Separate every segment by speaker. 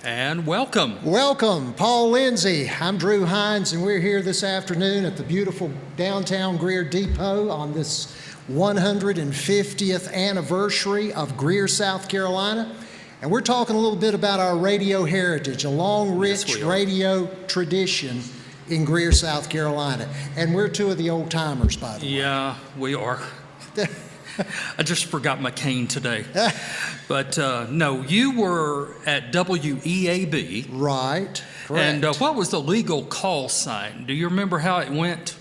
Speaker 1: And welcome.
Speaker 2: Welcome, Paul Lindsay. I'm Drew Hines, and we're here this afternoon at the beautiful downtown Greer Depot on this 150th anniversary of Greer, South Carolina. And we're talking a little bit about our radio heritage, a long, rich radio tradition in Greer, South Carolina. And we're two of the old timers, by the way.
Speaker 1: Yeah, we are. I just forgot my cane today. But no, you were at WEAB.
Speaker 2: Right, correct.
Speaker 1: And what was the legal call sign? Do you remember how it went?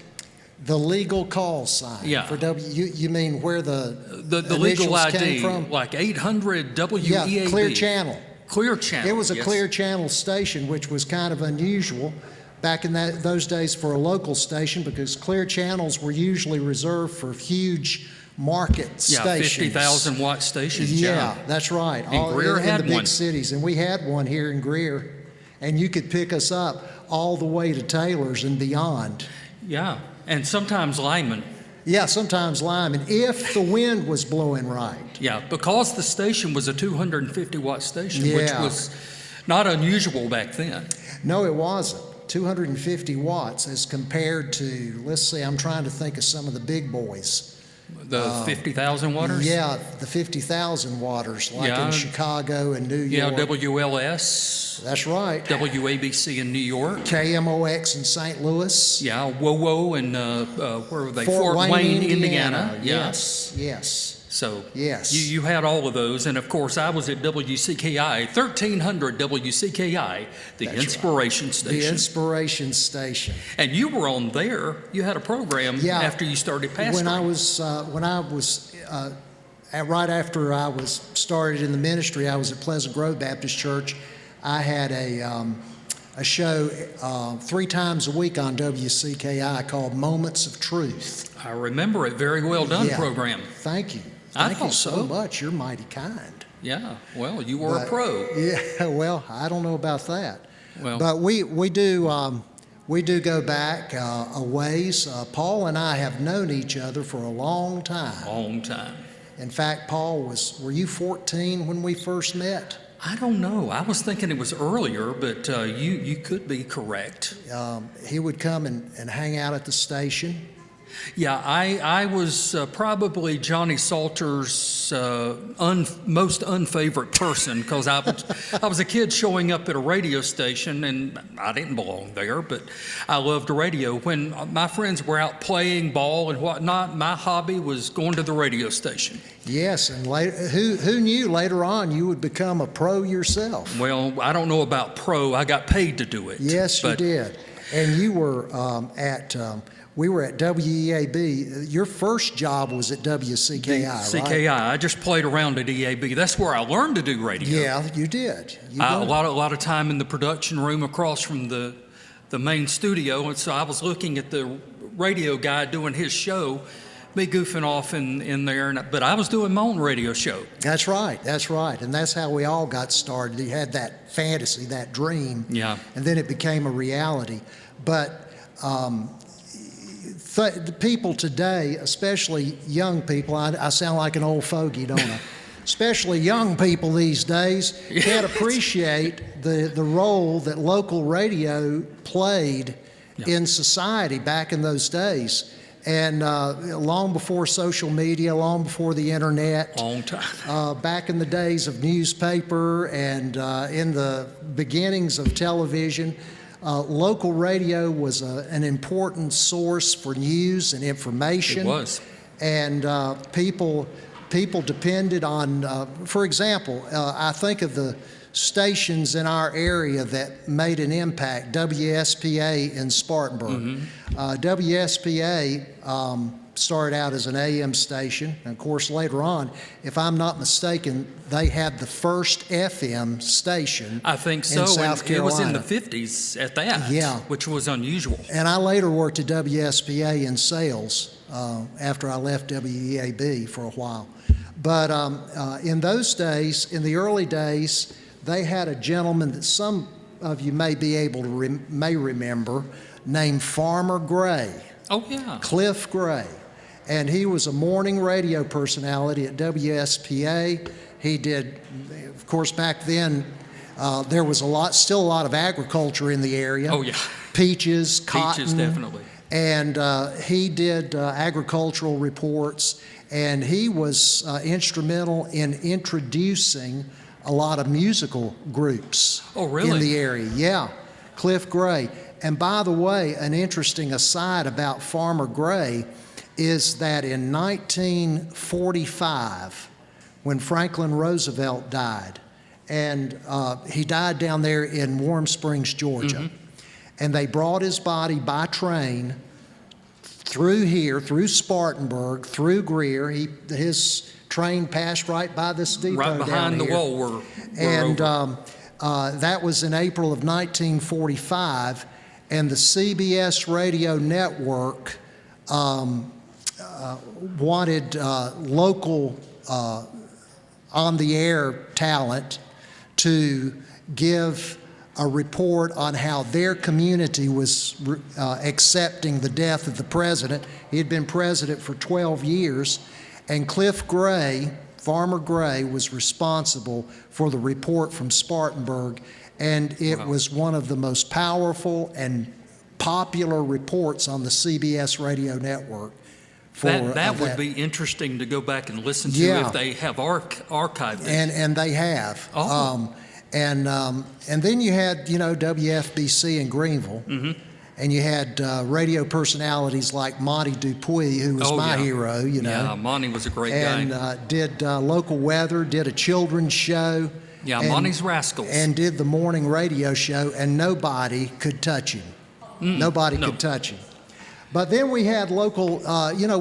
Speaker 2: The legal call sign.
Speaker 1: Yeah.
Speaker 2: For you mean where the
Speaker 1: legal ID
Speaker 2: came from?
Speaker 1: Like 800 WEAB.
Speaker 2: Yeah, Clear Channel.
Speaker 1: Clear Channel.
Speaker 2: It was a
Speaker 1: yes.
Speaker 2: Clear Channel station, which was kind of unusual back in those days for a local station, because Clear Channels were usually reserved for huge market stations.
Speaker 1: 50,000 watt stations.
Speaker 2: Yeah, that's right.
Speaker 1: And Greer had
Speaker 2: in the
Speaker 1: one.
Speaker 2: big cities, and we had one here in Greer, and you could pick us up all the way to Taylor's and beyond.
Speaker 1: Yeah, and sometimes Lyman.
Speaker 2: Yeah, sometimes Lyman, if the wind was blowing right.
Speaker 1: Yeah, because the station was a 250 watt station, which
Speaker 2: Yeah.
Speaker 1: was not unusual back then.
Speaker 2: No, it wasn't. 250 watts as compared to, let's see, I'm trying to think of some of the big boys.
Speaker 1: The 50,000 watters?
Speaker 2: Yeah, the 50,000 watters, like
Speaker 1: Yeah.
Speaker 2: in Chicago and New
Speaker 1: Yeah,
Speaker 2: York.
Speaker 1: WLS,
Speaker 2: That's right.
Speaker 1: WABC in New York.
Speaker 2: KMOX in St. Louis.
Speaker 1: Yeah, WOWO and where were they?
Speaker 2: Fort
Speaker 1: Wayne,
Speaker 2: Wayne,
Speaker 1: Indiana. Yeah.
Speaker 2: Yes, yes.
Speaker 1: So
Speaker 2: Yes.
Speaker 1: you had all of those, and of course I was at WCKI, 1300 WCKI, the
Speaker 2: That's
Speaker 1: Inspiration
Speaker 2: The
Speaker 1: Station.
Speaker 2: Inspiration Station.
Speaker 1: And you were on there. You had a program
Speaker 2: Yeah.
Speaker 1: after you started pastoring.
Speaker 2: Right after I was started in the ministry, I was at Pleasant Grove Baptist Church. I had a show 3 times a week on WCKI called Moments of Truth.
Speaker 1: I remember it. Very well done
Speaker 2: Yeah.
Speaker 1: program.
Speaker 2: Thank you.
Speaker 1: I
Speaker 2: Thank you
Speaker 1: thought
Speaker 2: so
Speaker 1: so.
Speaker 2: much. You're mighty kind.
Speaker 1: Yeah, well, you were a
Speaker 2: But-
Speaker 1: pro.
Speaker 2: Yeah, well, I don't know about that.
Speaker 1: Well,
Speaker 2: But we do go back a ways. Paul and I have known each other for a long time.
Speaker 1: long time.
Speaker 2: In fact, Paul, were you 14 when we first met?
Speaker 1: I don't know. I was thinking it was earlier, but you could be correct.
Speaker 2: He would come and hang out at the station.
Speaker 1: Yeah, I was probably Johnny Salter's most unfavorite person, because I was a kid showing up at a radio station, and I didn't belong there, but I loved radio. When my friends were out playing ball and whatnot, my hobby was going to the radio station.
Speaker 2: Yes, and who knew later on you would become a pro yourself?
Speaker 1: Well, I don't know about pro. I got paid to do it.
Speaker 2: Yes, you
Speaker 1: but
Speaker 2: did. And you were we were at WEAB. Your first job was at WCKI, right?
Speaker 1: CKI. I just played around at EAB. That's where I learned to do radio.
Speaker 2: Yeah, you did.
Speaker 1: A lot of time in the production room across from the main studio, and so I was looking at the radio guy doing his show, me goofing off in there, but I was doing my own radio show.
Speaker 2: That's right. That's right. And that's how we all got started. You had that fantasy, that dream.
Speaker 1: Yeah.
Speaker 2: And then it became a reality. But the people today, especially young people, I sound like an old fogey, don't I? Especially young people these days can't appreciate the role that local radio played in society back in those days. And long before social media, long before the internet.
Speaker 1: Long time.
Speaker 2: Back in the days of newspaper and in the beginnings of television, local radio was an important source for news and information.
Speaker 1: It was.
Speaker 2: And people depended on, for example, I think of the stations in our area that made an impact. WSPA in Spartanburg. WSPA started out as an AM station, and of course later on, if I'm not mistaken, they had the first FM station.
Speaker 1: I think so.
Speaker 2: In South
Speaker 1: and it was in
Speaker 2: Carolina.
Speaker 1: the 50s at that,
Speaker 2: Yeah.
Speaker 1: which was unusual.
Speaker 2: And I later worked at WSPA in sales after I left WEAB for a while. But in those days, in the early days, they had a gentleman that some of you may be able to may remember, named Farmer Gray.
Speaker 1: Oh, yeah.
Speaker 2: Cliff Gray. And he was a morning radio personality at WSPA. He did, of course, back then, There was still a lot of agriculture in the area.
Speaker 1: Oh, yeah.
Speaker 2: Peaches, cotton.
Speaker 1: Peaches, definitely.
Speaker 2: And he did agricultural reports, and he was instrumental in introducing a lot of musical groups
Speaker 1: Oh, really?
Speaker 2: in the area. Yeah, Cliff Gray. And by the way, an interesting aside about Farmer Gray is that in 1945, when Franklin Roosevelt died, and he died down there in Warm Springs, Georgia,
Speaker 1: Mm-hmm.
Speaker 2: and they brought his body by train through here, through Spartanburg, through Greer. His train passed right by this depot
Speaker 1: Right behind the
Speaker 2: down here.
Speaker 1: wall we're
Speaker 2: And
Speaker 1: over.
Speaker 2: that was in April of 1945, and the CBS radio network wanted local on-the-air talent to give a report on how their community was accepting the death of the president. He had been president for 12 years, and Cliff Gray, Farmer Gray, was responsible for the report from Spartanburg, and it was one of the most powerful and popular reports on the CBS radio network.
Speaker 1: That would be interesting to go back and listen to
Speaker 2: Yeah.
Speaker 1: if they have archived it.
Speaker 2: And they have.
Speaker 1: Oh.
Speaker 2: And then you had, WFBC in Greenville.
Speaker 1: Mm-hmm.
Speaker 2: And you had radio personalities like Monty Dupuis, who was my hero,
Speaker 1: Yeah, Monty was a great
Speaker 2: and
Speaker 1: guy.
Speaker 2: did local weather, did a children's show.
Speaker 1: Yeah,
Speaker 2: and-
Speaker 1: Monty's Rascals.
Speaker 2: And did the morning radio show, and nobody could touch him. Nobody
Speaker 1: no.
Speaker 2: could touch him. But then we had local,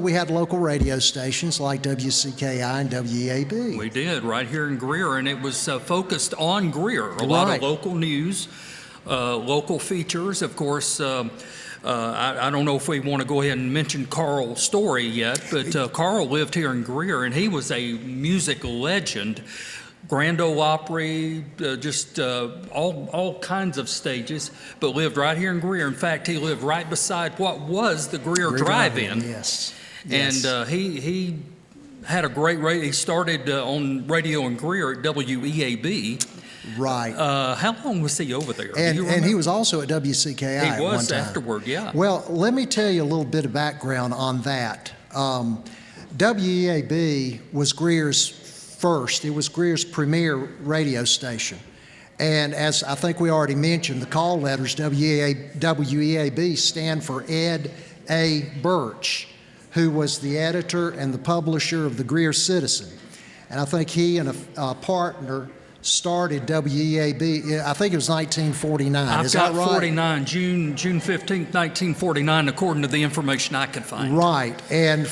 Speaker 2: we had local radio stations like WCKI and WEAB.
Speaker 1: We did, right here in Greer, and it was focused on Greer. A lot
Speaker 2: Right.
Speaker 1: of local news, local features. Of course, I don't know if we want to go ahead and mention Carl's story yet, but Carl lived here in Greer, and he was a music legend. Grand Ole Opry, all kinds of stages, but lived right here in Greer. In fact, he lived right beside what was the Greer Drive-In.
Speaker 2: Yes.
Speaker 1: And he had a great radio. He started on radio in Greer at WEAB.
Speaker 2: Right.
Speaker 1: How long was he over there? Do
Speaker 2: And
Speaker 1: you
Speaker 2: he
Speaker 1: remember?
Speaker 2: was also at WCKI
Speaker 1: He
Speaker 2: at one
Speaker 1: was
Speaker 2: time.
Speaker 1: afterward, yeah.
Speaker 2: Well, let me tell you a little bit of background on that. WEAB was Greer's first. It was Greer's premier radio station. And as I think we already mentioned, the call letters WEAB stand for Ed A. Birch, who was the editor and the publisher of the Greer Citizen. And I think he and a partner started WEAB, I think it was 1949.
Speaker 1: I've
Speaker 2: Is
Speaker 1: got
Speaker 2: that right?
Speaker 1: 49, June 15th, 1949, according to the information I could find.
Speaker 2: Right, and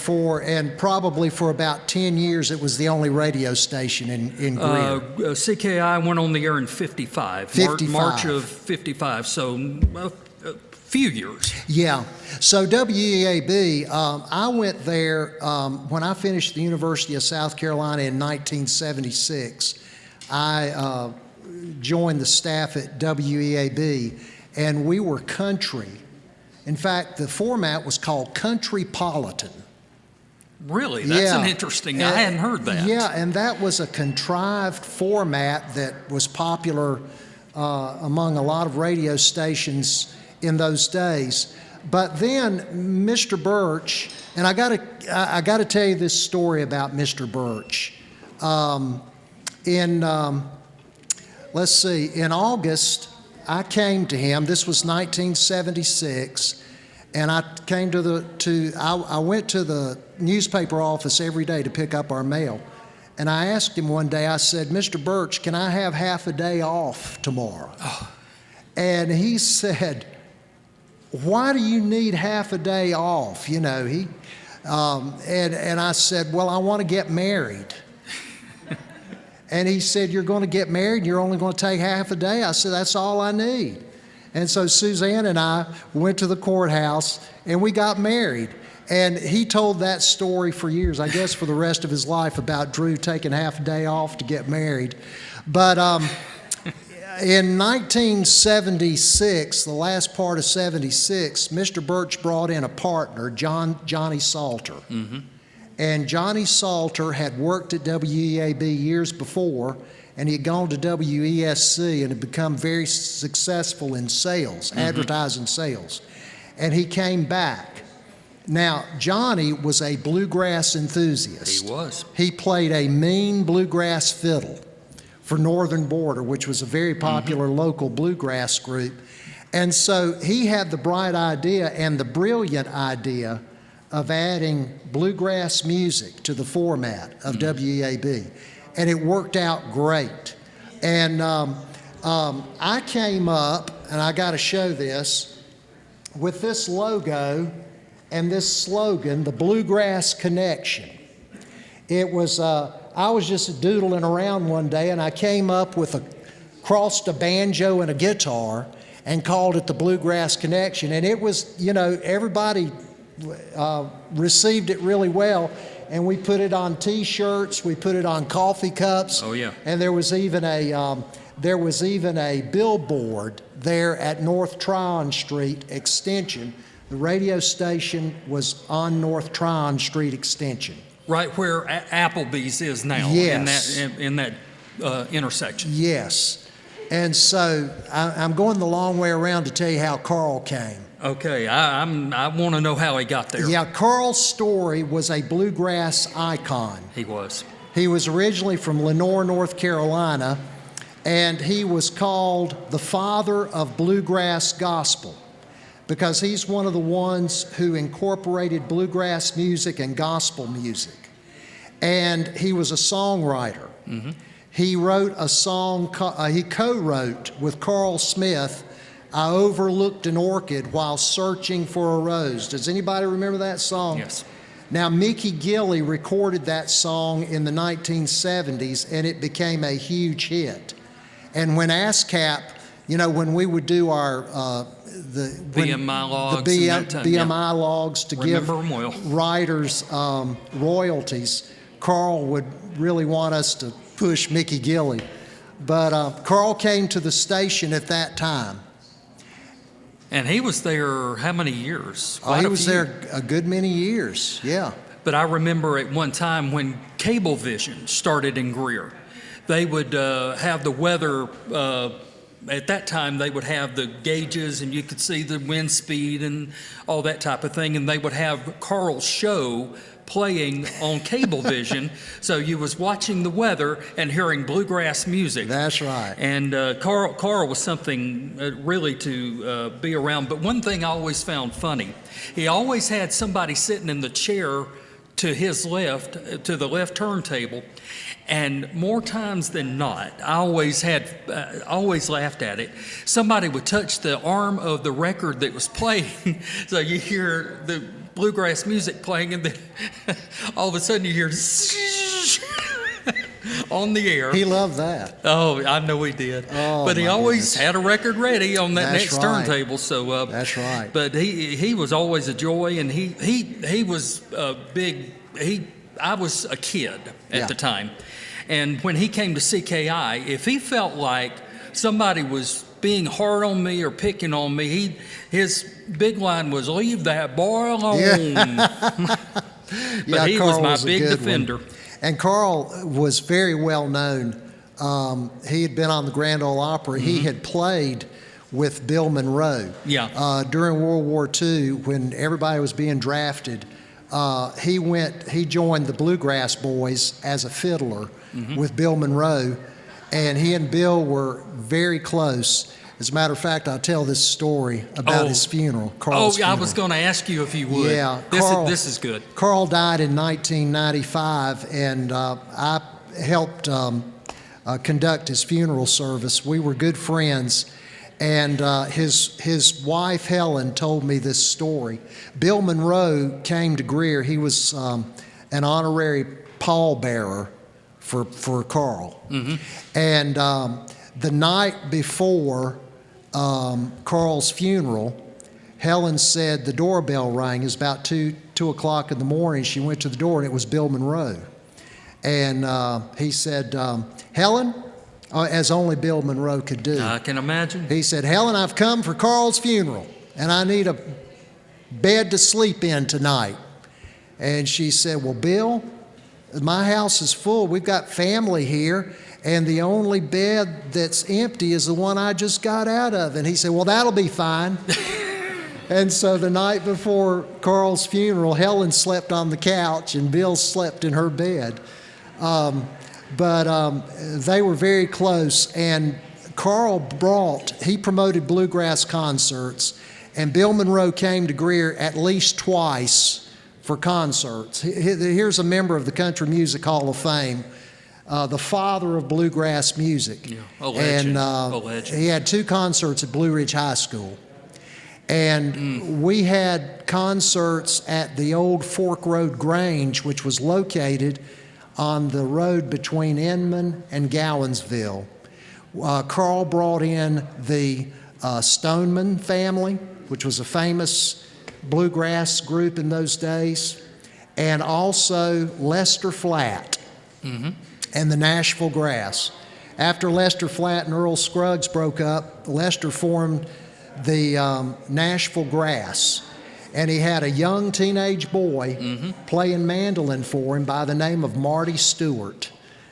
Speaker 2: probably for about 10 years, it was the only radio station in Greer.
Speaker 1: CKI went on the air in 55.
Speaker 2: 55.
Speaker 1: March of 55, so a few years.
Speaker 2: Yeah, so WEAB, I went there when I finished the University of South Carolina in 1976. I joined the staff at WEAB, and we were country. In fact, the format was called Countrypolitan.
Speaker 1: Really? That's an interesting, I hadn't heard that.
Speaker 2: Yeah, and that was a contrived format that was popular among a lot of radio stations in those days. But then Mr. Birch, and I got to tell you this story about Mr. Birch. In August, I came to him. This was 1976, and I came I went to the newspaper office every day to pick up our mail. And I asked him one day, I said, Mr. Birch, can I have half a day off tomorrow? Oh. And he said, why do you need half a day off? And I said, well, I want to get married. And he said, you're going to get married and you're only going to take half a day? I said, that's all I need. And so Suzanne and I went to the courthouse and we got married. And he told that story for years, I guess for the rest of his life, about Drew taking half a day off to get married. But in 1976, the last part of 76, Mr. Birch brought in a partner, Johnny Salter. Mm-hmm. And Johnny Salter had worked at WEAB years before, and he had gone to WESC and had become very successful in sales, advertising sales. And he came back. Now, Johnny was a bluegrass enthusiast.
Speaker 1: He was.
Speaker 2: He played a mean bluegrass fiddle for Northern Border, which was a very popular local bluegrass group. And so he had the bright idea and the brilliant idea of adding bluegrass music to the format of WEAB. And it worked out great. And I came up, and I got to show this, with this logo and this slogan, the Bluegrass Connection. It was, I was just doodling around one day, and I came up with crossed a banjo and a guitar and called it the Bluegrass Connection. And it was, everybody received it really well. And we put it on T-shirts, we put it on coffee cups.
Speaker 1: Oh, yeah.
Speaker 2: And there was even a billboard there at North Tryon Street Extension. The radio station was on North Tryon Street Extension.
Speaker 1: Right where Applebee's is now.
Speaker 2: Yes.
Speaker 1: In that intersection.
Speaker 2: Yes. And so I'm going the long way around to tell you how Carl came.
Speaker 1: Okay, I want to know how he got there.
Speaker 2: Yeah, Carl's story was a bluegrass icon.
Speaker 1: He was.
Speaker 2: He was originally from Lenoir, North Carolina, and he was called the father of bluegrass gospel because he's one of the ones who incorporated bluegrass music and gospel music. And he was a songwriter. Mm-hmm. He wrote a song, he co-wrote with Carl Smith, I Overlooked an Orchid While Searching for a Rose. Does anybody remember that song?
Speaker 1: Yes.
Speaker 2: Now, Mickey Gilley recorded that song in the 1970s, and it became a huge hit. And when ASCAP, when we would do our
Speaker 1: BMI logs,
Speaker 2: BMI logs to give writers royalties, Carl would really want us to push Mickey Gilley. But Carl came to the station at that time.
Speaker 1: And he was there how many years?
Speaker 2: He was there a good many years, yeah.
Speaker 1: But I remember at one time when Cablevision started in Greer, they would have the weather, at that time they would have the gauges and you could see the wind speed and all that type of thing, and they would have Carl's show playing on Cablevision, so you was watching the weather and hearing bluegrass music.
Speaker 2: That's right.
Speaker 1: And Carl was something really to be around. But one thing I always found funny, he always had somebody sitting in the chair to his left, to the left turntable, and more times than not, I always laughed at it. Somebody would touch the arm of the record that was playing, so you hear the bluegrass music playing, and then all of a sudden you hear on the air.
Speaker 2: He loved that.
Speaker 1: Oh, I know he did.
Speaker 2: Oh,
Speaker 1: but he always had a record ready on that next turntable. So
Speaker 2: that's right.
Speaker 1: But he was always a joy, and he was big. I was a kid at the time, and when he came to CKI, if he felt like somebody was being hard on me or picking on me, his big line was, "Leave that boy alone."
Speaker 2: Yeah.
Speaker 1: But he
Speaker 2: Carl
Speaker 1: was my big defender.
Speaker 2: And Carl was very well known. He had been on the Grand Ole Opry. Mm-hmm. He had played with Bill Monroe.
Speaker 1: Yeah.
Speaker 2: During World War II, when everybody was being drafted, he joined the Bluegrass Boys as a fiddler with Bill Monroe, and he and Bill were very close. As a matter of fact, I'll tell this story about his funeral, Carl's funeral.
Speaker 1: I was going to ask you if you would.
Speaker 2: Yeah.
Speaker 1: This is good.
Speaker 2: Carl died in 1995, and I helped conduct his funeral service. We were good friends, and his wife, Helen, told me this story. Bill Monroe came to Greer. He was an honorary pallbearer for Carl. Mm-hmm. And the night before Carl's funeral, Helen said the doorbell rang. It was about 2 o'clock in the morning. She went to the door, and it was Bill Monroe. And he said, Helen, as only Bill Monroe could do.
Speaker 1: I can imagine.
Speaker 2: He said, Helen, I've come for Carl's funeral, and I need a bed to sleep in tonight. And she said, well, Bill, my house is full. We've got family here. and the only bed that's empty is the one I just got out of. And he said, well, that'll be fine. And so the night before Carl's funeral, Helen slept on the couch and Bill slept in her bed. But they were very close, and Carl he promoted bluegrass concerts, and Bill Monroe came to Greer at least twice for concerts. Here's a member of the Country Music Hall of Fame, the father of bluegrass music.
Speaker 1: Yeah, a legend,
Speaker 2: and
Speaker 1: a legend.
Speaker 2: he had 2 concerts at Blue Ridge High School. And we had concerts at the old Fork Road Grange, which was located on the road between Inman and Gowensville. Carl brought in the Stoneman family, which was a famous bluegrass group in those days, and also Lester Flatt and the Nashville Grass. After Lester Flatt and Earl Scruggs broke up, Lester formed the Nashville Grass, and he had a young teenage boy playing mandolin for him by the name of Marty Stewart.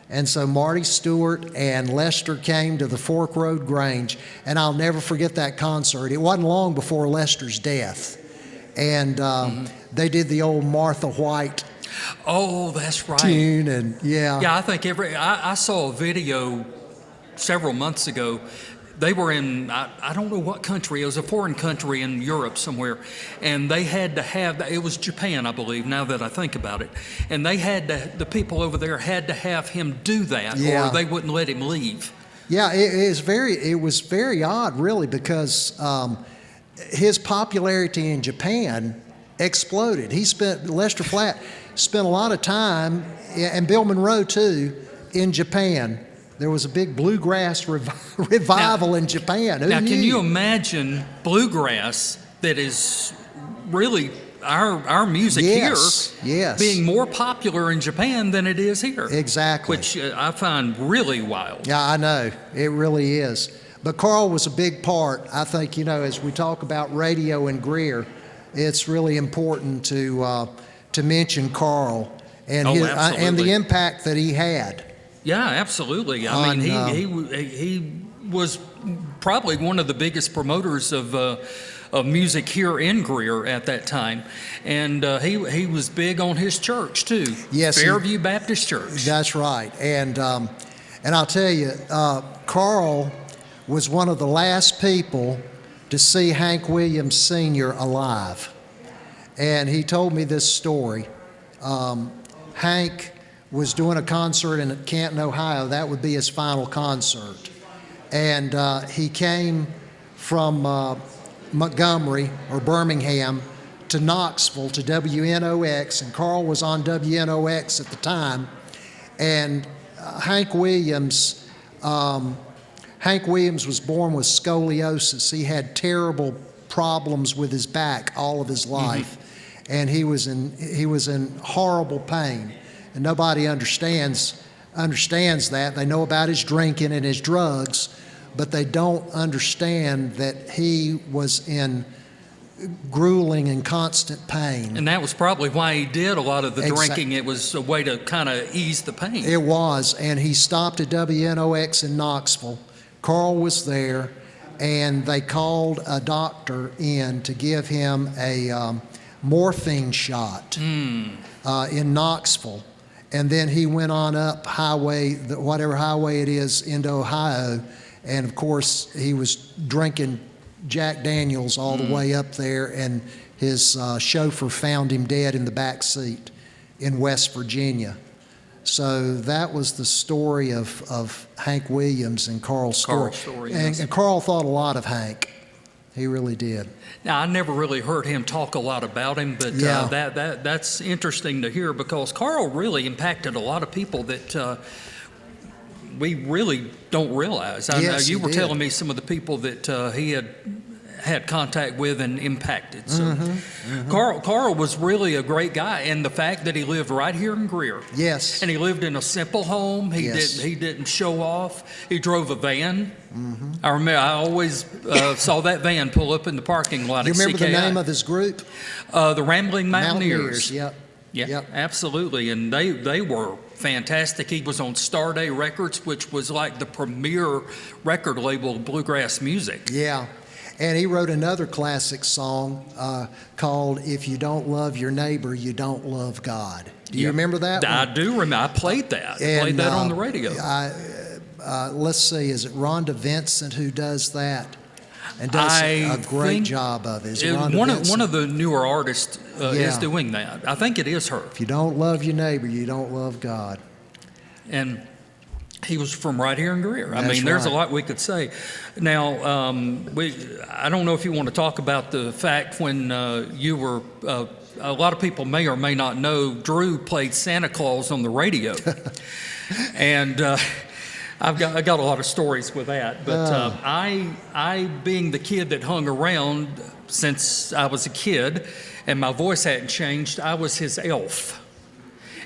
Speaker 2: And so Marty Stewart and Lester came to the Fork Road Grange, and I'll never forget that concert. It wasn't long before Lester's death, and they did the old Martha White
Speaker 1: That's right.
Speaker 2: tune, and
Speaker 1: Yeah, I think I saw a video several months ago. They were in, I don't know what country, it was a foreign country in Europe somewhere, and they had to have, it was Japan, I believe, now that I think about it, and the people over there had to have him do that,
Speaker 2: Yeah.
Speaker 1: or they wouldn't let him leave.
Speaker 2: Yeah, it was very odd, really, because his popularity in Japan exploded. Lester Flatt spent a lot of time, and Bill Monroe too, in Japan. There was a big bluegrass revival in Japan. Who
Speaker 1: Now,
Speaker 2: knew?
Speaker 1: can you imagine bluegrass that is really our music
Speaker 2: Yes,
Speaker 1: here
Speaker 2: yes.
Speaker 1: being more popular in Japan than it is here?
Speaker 2: Exactly.
Speaker 1: Which I find really wild.
Speaker 2: Yeah, I know. It really is. But Carl was a big part. I think, as we talk about radio in Greer, it's really important to mention Carl and and
Speaker 1: absolutely.
Speaker 2: the impact that he had.
Speaker 1: Yeah, absolutely. I mean, he was probably one of the biggest promoters of music here in Greer at that time, and he was big on his church too.
Speaker 2: Yes,
Speaker 1: Fairview Baptist Church.
Speaker 2: That's right. And I'll tell you, Carl was one of the last people to see Hank Williams Sr. alive, and he told me this story. Hank was doing a concert in Canton, Ohio. That would be his final concert. And he came from Montgomery or Birmingham to Knoxville to WNOX, and Carl was on WNOX at the time. And Hank Williams was born with scoliosis. He had terrible problems with his back all of his life, and he was in horrible pain. And nobody understands that. They know about his drinking and his drugs, but they don't understand that he was in grueling and constant pain.
Speaker 1: And that was probably why he did a lot of the drinking. It was a way to kind of ease the pain.
Speaker 2: It was, and he stopped at WNOX in Knoxville. Carl was there, and they called a doctor in to give him a morphine shot in Knoxville. And then he went on up whatever highway it is, into Ohio. And of course, he was drinking Jack Daniels all the way up there, and his chauffeur found him dead in the back seat in West Virginia. So that was the story of Hank Williams and Carl's story. And Carl thought a lot of Hank. He really did.
Speaker 1: Now, I never really heard him talk a lot about him, but that's interesting to hear, because Carl really impacted a lot of people that we really don't realize. I know you were telling me some of the people that he had contact with and impacted. So Carl was really a great guy, and the fact that he lived right here in Greer.
Speaker 2: Yes.
Speaker 1: And he lived in a simple home. He didn't show off. He drove a van. I remember I always saw that van pull up in the parking lot.
Speaker 2: You
Speaker 1: at
Speaker 2: remember
Speaker 1: CKI.
Speaker 2: the name of his group?
Speaker 1: The Rambling Mountaineers.
Speaker 2: Yep.
Speaker 1: Yeah,
Speaker 2: Yep.
Speaker 1: absolutely. And they were fantastic. He was on Star Day Records, which was like the premier record label of bluegrass music.
Speaker 2: Yeah. And he wrote another classic song called If You Don't Love Your Neighbor, You Don't Love God. Do you
Speaker 1: Yep.
Speaker 2: remember that one?
Speaker 1: I do remember. I played that. I played that on the radio.
Speaker 2: Let's see, is it Rhonda Vincent who does that? And does a great
Speaker 1: think
Speaker 2: job of it. Is it
Speaker 1: it-
Speaker 2: Rhonda
Speaker 1: one
Speaker 2: Vincent?
Speaker 1: of the newer artists is
Speaker 2: Yeah.
Speaker 1: doing that. I think it is her.
Speaker 2: If you don't love your neighbor, you don't love God.
Speaker 1: And he was from right here in Greer. I
Speaker 2: That's
Speaker 1: mean, there's a
Speaker 2: right.
Speaker 1: lot we could say. Now, I don't know if you want to talk about the fact when you were, a lot of people may or may not know, Drew played Santa Claus on the radio. And I got a lot of stories with that. But I, being the kid that hung around since I was a kid and my voice hadn't changed, I was his elf.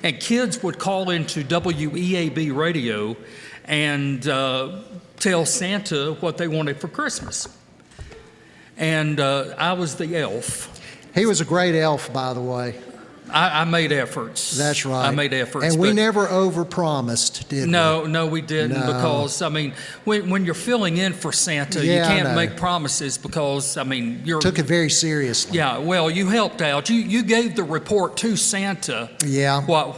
Speaker 1: And kids would call into WEAB radio and tell Santa what they wanted for Christmas. And I was the elf.
Speaker 2: He was a great elf, by the way.
Speaker 1: I made efforts.
Speaker 2: That's right.
Speaker 1: I made efforts.
Speaker 2: And we
Speaker 1: but
Speaker 2: never overpromised, did we?
Speaker 1: No, we didn't,
Speaker 2: No.
Speaker 1: because, I mean, when you're filling in for Santa, you
Speaker 2: Yeah, I
Speaker 1: can't
Speaker 2: know.
Speaker 1: make promises because, I mean, you're...
Speaker 2: Took it very seriously.
Speaker 1: Yeah, well, you helped out. You gave the report to Santa
Speaker 2: Yeah.
Speaker 1: what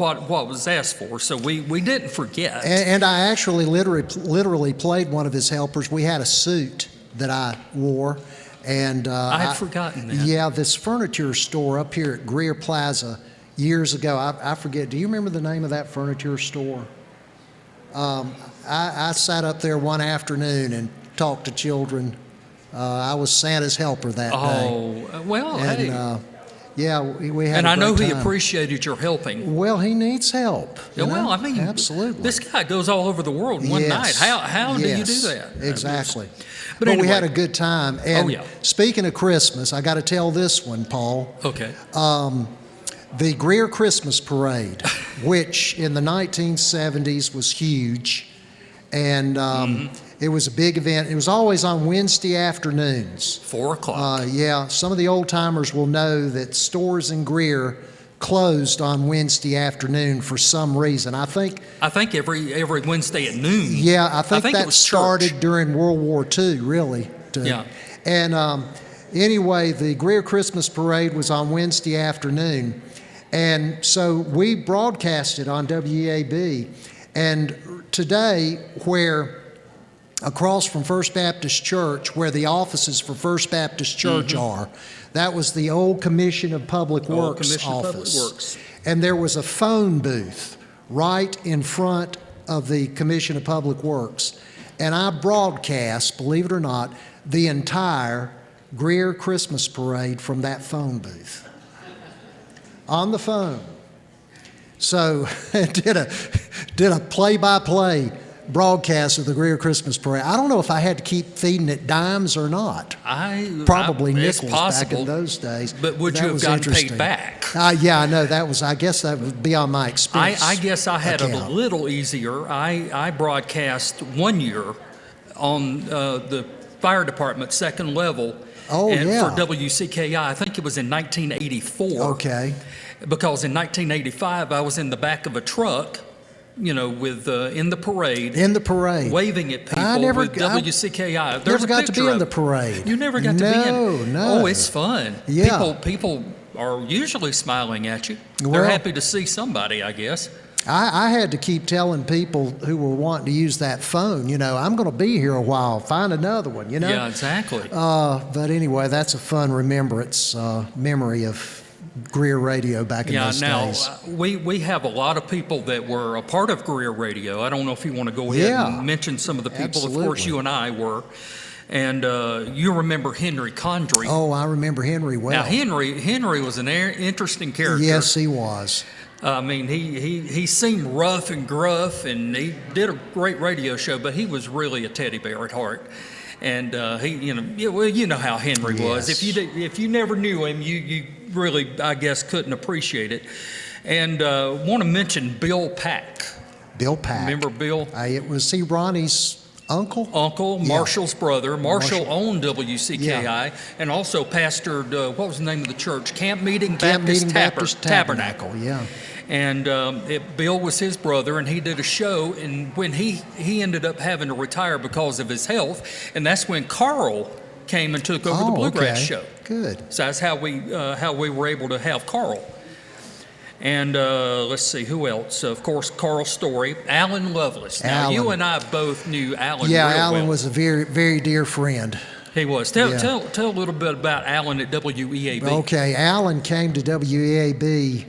Speaker 1: was asked for, so we didn't forget.
Speaker 2: And I actually literally played one of his helpers. We had a suit that I wore. And
Speaker 1: I had forgotten that.
Speaker 2: Yeah, this furniture store up here at Greer Plaza years ago. I forget. Do you remember the name of that furniture store? I sat up there one afternoon and talked to children. I was Santa's helper that day.
Speaker 1: Oh, well,
Speaker 2: And
Speaker 1: hey.
Speaker 2: yeah, we had.
Speaker 1: And
Speaker 2: a
Speaker 1: I know
Speaker 2: great
Speaker 1: he
Speaker 2: time.
Speaker 1: appreciated your helping.
Speaker 2: Well, he needs help.
Speaker 1: Yeah,
Speaker 2: you
Speaker 1: well,
Speaker 2: know?
Speaker 1: I mean,
Speaker 2: absolutely.
Speaker 1: this guy goes all over the world in one
Speaker 2: Yes.
Speaker 1: night. How do you
Speaker 2: Yes.
Speaker 1: do that?
Speaker 2: Exactly.
Speaker 1: But
Speaker 2: we
Speaker 1: anyway.
Speaker 2: had a good time. And
Speaker 1: yeah.
Speaker 2: speaking of Christmas, I got to tell this one, Paul.
Speaker 1: Okay.
Speaker 2: The Greer Christmas Parade, which in the 1970s was huge, and it was a big event. It was always on Wednesday afternoons.
Speaker 1: 4 o'clock.
Speaker 2: Yeah, some of the old timers will know that stores in Greer closed on Wednesday afternoon for some reason. I think
Speaker 1: every Wednesday at noon.
Speaker 2: Yeah, I think
Speaker 1: it
Speaker 2: that
Speaker 1: was
Speaker 2: started
Speaker 1: church.
Speaker 2: during World War II, really.
Speaker 1: Yeah.
Speaker 2: And anyway, the Greer Christmas Parade was on Wednesday afternoon. And so we broadcast it on WEAB. And today, where across from First Baptist Church, where the offices for First Baptist Church are, that was the old Commission of Public Works
Speaker 1: Commission of Public
Speaker 2: office.
Speaker 1: Works.
Speaker 2: And there was a phone booth right in front of the Commission of Public Works. And I broadcast, believe it or not, the entire Greer Christmas Parade from that phone booth on the phone. So did a play-by-play broadcast of the Greer Christmas Parade. I don't know if I had to keep feeding it dimes or not. Probably
Speaker 1: it's
Speaker 2: nickels
Speaker 1: possible,
Speaker 2: back in those days.
Speaker 1: But would
Speaker 2: That
Speaker 1: you have
Speaker 2: was
Speaker 1: gotten
Speaker 2: interesting.
Speaker 1: paid back?
Speaker 2: Yeah, I know I guess that would be on my expense.
Speaker 1: I guess I had it a
Speaker 2: account.
Speaker 1: little easier. I broadcast one year on the fire department second level.
Speaker 2: Oh,
Speaker 1: and
Speaker 2: yeah.
Speaker 1: For WCKI, I think it was in 1984.
Speaker 2: Okay.
Speaker 1: Because in 1985, I was in the back of a truck, with in the parade.
Speaker 2: In the parade.
Speaker 1: Waving at people with WCKI. There's
Speaker 2: Never
Speaker 1: a
Speaker 2: got to
Speaker 1: picture
Speaker 2: be in
Speaker 1: of
Speaker 2: the
Speaker 1: it.
Speaker 2: parade.
Speaker 1: You never got to be in.
Speaker 2: No.
Speaker 1: Oh, it's fun.
Speaker 2: Yeah.
Speaker 1: People are usually smiling at you. They're
Speaker 2: Well-
Speaker 1: happy to see somebody, I guess.
Speaker 2: I had to keep telling people who were wanting to use that phone, I'm going to be here a while. Find another one,
Speaker 1: Yeah, exactly.
Speaker 2: But anyway, that's a fun remembrance, memory of Greer Radio back in those days.
Speaker 1: We have a lot of people that were a part of Greer Radio. I don't know if you want to go ahead and mention some of the people. Of course,
Speaker 2: Absolutely.
Speaker 1: you and I were. And you remember Henry Condrey.
Speaker 2: Oh, I remember Henry well.
Speaker 1: Now, Henry was an interesting character.
Speaker 2: Yes, he was.
Speaker 1: I mean, he seemed rough and gruff, and he did a great radio show, but he was really a teddy bear at heart. And you know how Henry was.
Speaker 2: Yes.
Speaker 1: If you never knew him, you really, I guess, couldn't appreciate it. And want to mention Bill Pack.
Speaker 2: Bill Pack.
Speaker 1: Remember Bill?
Speaker 2: Was he Ronnie's
Speaker 1: Uncle,
Speaker 2: Yeah.
Speaker 1: Marshall's brother. Marshall
Speaker 2: Marshall.
Speaker 1: owned WCKI and also pastored, what was the name of the church? Camp Meeting
Speaker 2: Camp
Speaker 1: Baptist,
Speaker 2: Meeting Baptist
Speaker 1: Tabernacle.
Speaker 2: Yeah.
Speaker 1: And Bill was his brother, and he did a show. And when he ended up having to retire because of his health, and that's when Carl came and took over the Bluegrass
Speaker 2: okay.
Speaker 1: show.
Speaker 2: Good.
Speaker 1: So that's how we were able to have Carl. And let's see, who else? Of course, Carl Story, Alan Lovelace. Now, you and I both knew Alan
Speaker 2: Yeah,
Speaker 1: real
Speaker 2: Alan
Speaker 1: well.
Speaker 2: was a very, very dear friend.
Speaker 1: He was. Tell a little bit about Alan at WEAB.
Speaker 2: Okay, Alan came to WEAB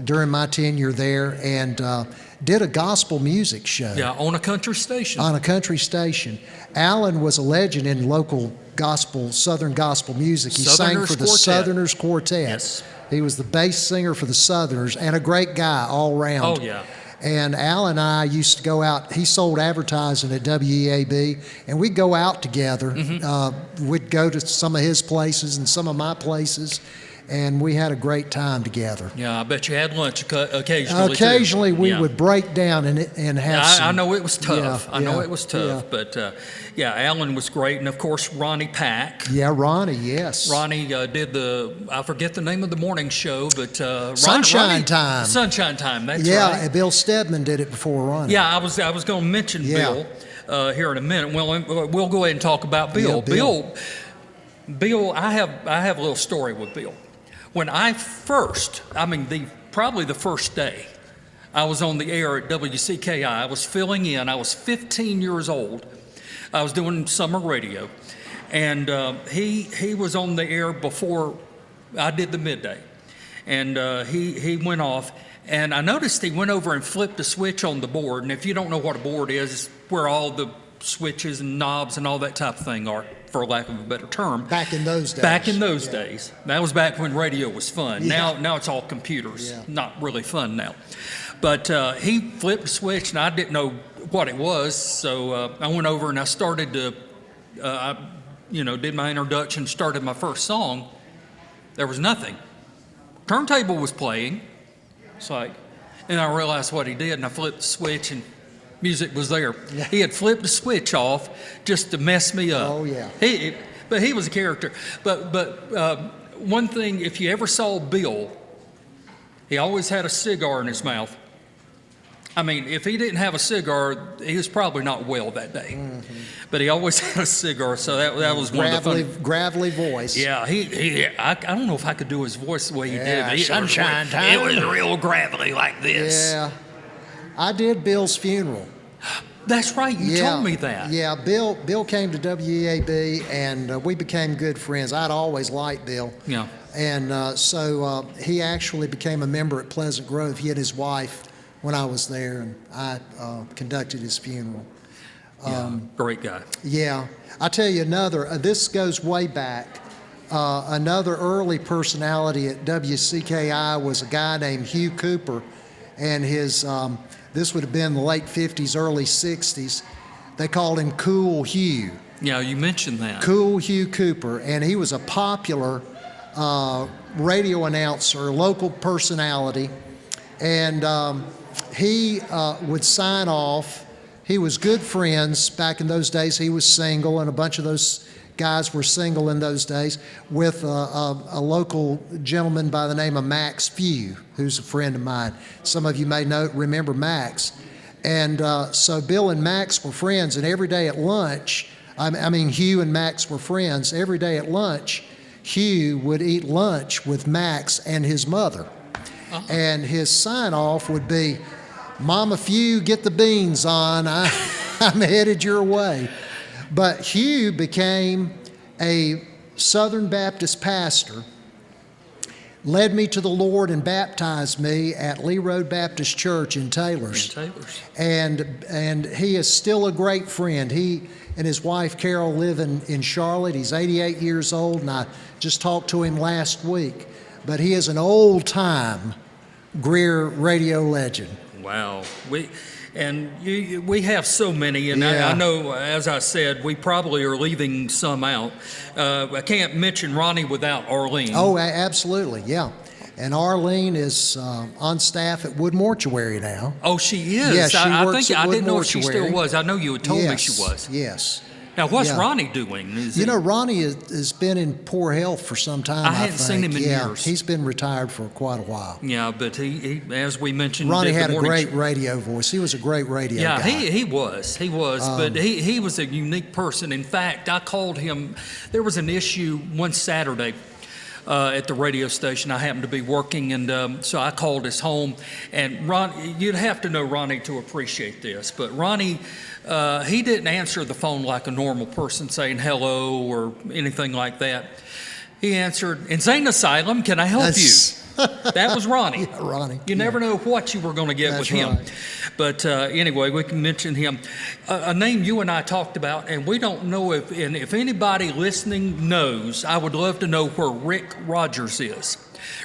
Speaker 2: during my tenure there and did a gospel music show.
Speaker 1: Yeah, on a country station.
Speaker 2: On a country station. Alan was a legend in local gospel, Southern gospel music. He sang for the Southerners Quartet.
Speaker 1: Yes.
Speaker 2: He was the bass singer for the Southerners and a great guy all around.
Speaker 1: Oh, yeah.
Speaker 2: And Alan and I used to go out. He sold advertising at WEAB, and we'd go out together. We'd go to some of his places and some of my places, and we had a great time together.
Speaker 1: Yeah, I bet you had lunch occasionally.
Speaker 2: Occasionally,
Speaker 1: too.
Speaker 2: we would break down and have some.
Speaker 1: I know it was tough.
Speaker 2: Yeah,
Speaker 1: I know
Speaker 2: yeah,
Speaker 1: it was tough,
Speaker 2: yeah.
Speaker 1: but Alan was great, and of course Ronnie Pack.
Speaker 2: Yeah, Ronnie, yes.
Speaker 1: Ronnie did I forget the name of the morning show, but
Speaker 2: Sunshine Time.
Speaker 1: Sunshine Time. That's
Speaker 2: Yeah,
Speaker 1: right.
Speaker 2: Bill Stedman did it before Ronnie.
Speaker 1: Yeah, I was going to mention
Speaker 2: Yeah.
Speaker 1: Bill here in a minute. Well, we'll go ahead and talk about Bill.
Speaker 2: Yeah,
Speaker 1: Bill, I have a little story with Bill. When I first, probably the first day I was on the air at WCKI, I was filling in. I was 15 years old. I was doing summer radio, and he was on the air before I did the midday, and he went off, and I noticed he went over and flipped a switch on the board. And if you don't know what a board is, it's where all the switches and knobs and all that type of thing are, for lack of a better term.
Speaker 2: Back in those days.
Speaker 1: Back in those days. That was back when radio was fun.
Speaker 2: Yeah.
Speaker 1: Now it's all computers.
Speaker 2: Yeah.
Speaker 1: Not really fun now. But he flipped a switch, and I didn't know what it was. So I went over and I started to, did my introduction, started my first song. There was nothing. Turntable was playing. It's like, and I realized what he did, and I flipped the switch, and music was there.
Speaker 2: Yeah.
Speaker 1: He had flipped the switch off just to mess me up.
Speaker 2: Oh, yeah.
Speaker 1: But he was a character. But one thing, if you ever saw Bill, he always had a cigar in his mouth. I mean, if he didn't have a cigar, he was probably not well that day. Mm-hmm. But he always had a cigar, so that was one of the fun.
Speaker 2: Gravelly voice.
Speaker 1: Yeah, I don't know if I could do his voice the way he did. But
Speaker 2: Sunshine Time.
Speaker 1: It was real gravelly like this.
Speaker 2: Yeah. I did Bill's funeral.
Speaker 1: That's right. You told me that.
Speaker 2: Yeah, Bill came to WEAB, and we became good friends. I'd always liked Bill.
Speaker 1: Yeah.
Speaker 2: And so he actually became a member at Pleasant Grove. He and his wife when I was there, and I conducted his funeral.
Speaker 1: Great guy.
Speaker 2: Yeah. I'll tell you another. This goes way back. Another early personality at WCKI was a guy named Hugh Cooper, and his this would have been the late 50s, early 60s. They called him Cool Hugh.
Speaker 1: Yeah, you mentioned that.
Speaker 2: Cool Hugh Cooper, and he was a popular radio announcer, local personality, and he would sign off. He was good friends back in those days. He was single, and a bunch of those guys were single in those days, with a local gentleman by the name of Max Few, who's a friend of mine. Some of you may remember Max. And so Bill and Max were friends, and every day at lunch, Hugh and Max were friends. Every day at lunch, Hugh would eat lunch with Max and his mother. Uh-huh. And his sign-off would be, "Mama Few, get the beans on. I'm headed your way." But Hugh became a Southern Baptist pastor, led me to the Lord and baptized me at Lee Road Baptist Church in Taylors. And he is still a great friend. He and his wife Carol live in Charlotte. He's 88 years old, and I just talked to him last week. But he is an old-time Greer radio legend.
Speaker 1: Wow. We have so many, and I know, as I said, we probably are leaving some out. I can't mention Ronnie without Arlene.
Speaker 2: Oh, absolutely, yeah. And Arlene is on staff at Wood Mortuary now.
Speaker 1: Oh, she is?
Speaker 2: Yes, she
Speaker 1: I
Speaker 2: works
Speaker 1: think
Speaker 2: at
Speaker 1: I
Speaker 2: Wood
Speaker 1: didn't know if she
Speaker 2: Mortuary.
Speaker 1: still was. I know you had told me
Speaker 2: Yes,
Speaker 1: she was.
Speaker 2: Yes.
Speaker 1: Now, what's
Speaker 2: Yeah.
Speaker 1: Ronnie doing?
Speaker 2: You know, Ronnie has been in poor health for some time,
Speaker 1: I
Speaker 2: I
Speaker 1: hadn't seen
Speaker 2: think.
Speaker 1: him in
Speaker 2: Yeah,
Speaker 1: years.
Speaker 2: he's been retired for quite a while.
Speaker 1: Yeah, but he as we mentioned,
Speaker 2: Ronnie
Speaker 1: did the
Speaker 2: had a
Speaker 1: morning
Speaker 2: great
Speaker 1: show.
Speaker 2: radio voice. He was a great radio
Speaker 1: Yeah,
Speaker 2: guy.
Speaker 1: he was, but he was a unique person. In fact, I called him. There was an issue one Saturday at the radio station. I happened to be working, and so I called his home. And you'd have to know Ronnie to appreciate this, but Ronnie, he didn't answer the phone like a normal person saying hello or anything like that. He answered, "Insane Asylum, can I help
Speaker 2: That's-
Speaker 1: you?" That was Ronnie.
Speaker 2: Yeah, Ronnie.
Speaker 1: You never know what you were going to get
Speaker 2: That's
Speaker 1: with him.
Speaker 2: right.
Speaker 1: But anyway, we can mention him. A name you and I talked about, and we don't know if anybody listening knows, I would love to know where Rick Rogers is.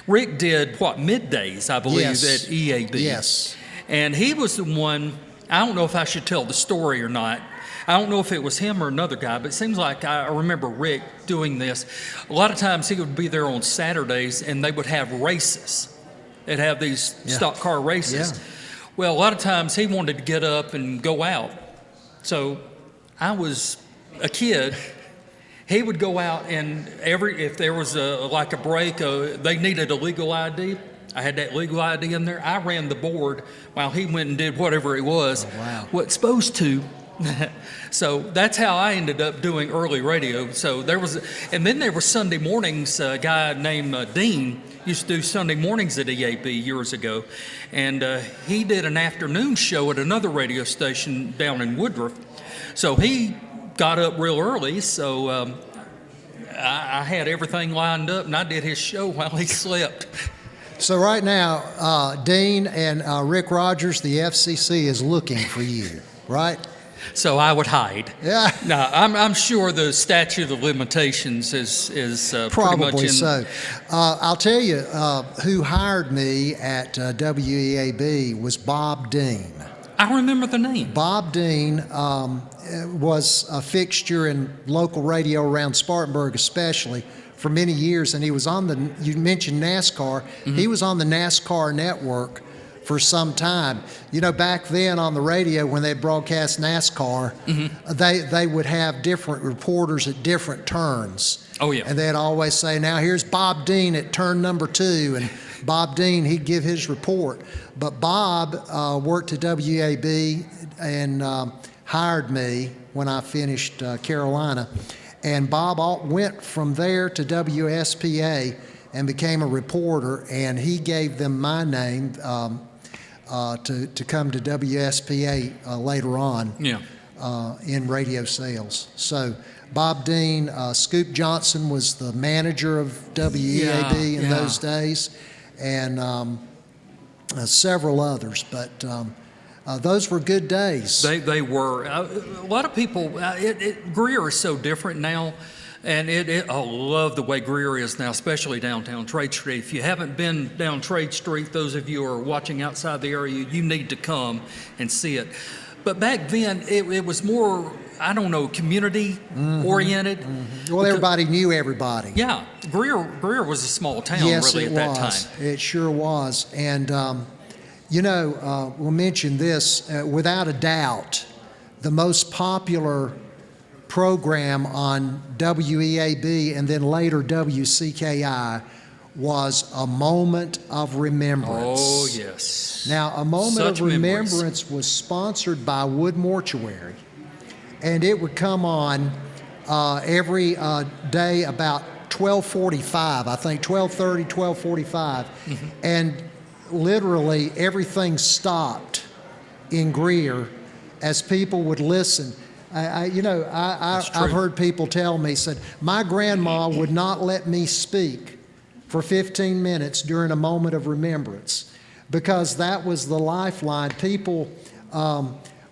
Speaker 1: Rick did, middays, I believe,
Speaker 2: Yes.
Speaker 1: at EAB.
Speaker 2: Yes.
Speaker 1: And he was the one, I don't know if I should tell the story or not. I don't know if it was him or another guy, but it seems like I remember Rick doing this. A lot of times he would be there on Saturdays and they would have races. They'd have these
Speaker 2: Yeah.
Speaker 1: stock car races.
Speaker 2: Yeah.
Speaker 1: Well, a lot of times he wanted to get up and go out. So I was a kid. He would go out and if there was a break, they needed a legal ID. I had that legal ID in there. I ran the board while he went and did whatever it was.
Speaker 2: Oh, wow.
Speaker 1: What's supposed to. So that's how I ended up doing early radio. So and then there was Sunday mornings. A guy named Dean used to do Sunday mornings at EAB years ago, and he did an afternoon show at another radio station down in Woodruff. So he got up real early. So I had everything lined up, and I did his show while he slept.
Speaker 2: So right now, Dean and Rick Rogers, the FCC is looking for you, right?
Speaker 1: So I would hide.
Speaker 2: Yeah.
Speaker 1: No, I'm sure the statute of limitations is pretty much
Speaker 2: Probably
Speaker 1: in.
Speaker 2: so. I'll tell you who hired me at WEAB was Bob Dean.
Speaker 1: I remember the name.
Speaker 2: Bob Dean was a fixture in local radio around Spartanburg especially for many years, and he was on you mentioned NASCAR,
Speaker 1: Mm-hmm.
Speaker 2: he was on the NASCAR network for some time. You know, back then on the radio when they broadcast NASCAR, they would have different reporters at different turns.
Speaker 1: Oh, yeah.
Speaker 2: And they'd always say, now here's Bob Dean at turn number 2, and Bob Dean, he'd give his report. But Bob worked at WAB and hired me when I finished Carolina. And Bob went from there to WSPA and became a reporter, and he gave them my name to come to WSPA later on
Speaker 1: Yeah.
Speaker 2: in radio sales. So Bob Dean, Scoop Johnson was the manager of WEAB in
Speaker 1: Yeah.
Speaker 2: those days, and several others. But those were good days.
Speaker 1: They were. A lot of people, Greer is so different now. And I love the way Greer is now, especially downtown Trade Street. If you haven't been down Trade Street, those of you who are watching outside the area, you need to come and see it. But back then, it was more, I don't know, community-oriented.
Speaker 2: Mm-hmm. Well, everybody knew everybody.
Speaker 1: Yeah, Greer was a small town,
Speaker 2: Yes,
Speaker 1: really,
Speaker 2: it
Speaker 1: at that
Speaker 2: was.
Speaker 1: time.
Speaker 2: It sure was. And, we'll mention this, without a doubt, the most popular program on WEAB and then later WCKI was A Moment of Remembrance.
Speaker 1: Oh, yes.
Speaker 2: Now, A Moment
Speaker 1: Such
Speaker 2: of
Speaker 1: memories.
Speaker 2: Remembrance was sponsored by Wood Mortuary, and it would come on every day about 12:45, I think 12:30, 12:45, and literally everything stopped in Greer as people would listen. I've heard people tell me, said, my grandma would not let me speak for 15 minutes during a moment of remembrance because that was the lifeline. People,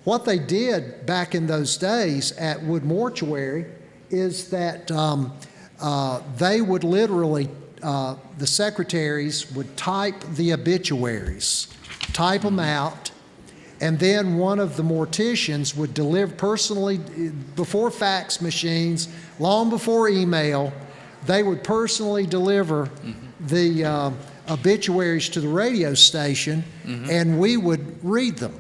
Speaker 2: what they did back in those days at Wood Mortuary is that they would literally, the secretaries would type the obituaries, type them out, and then one of the morticians would deliver personally, before fax machines, long before email, they would personally deliver the obituaries to the radio station, and we would read them.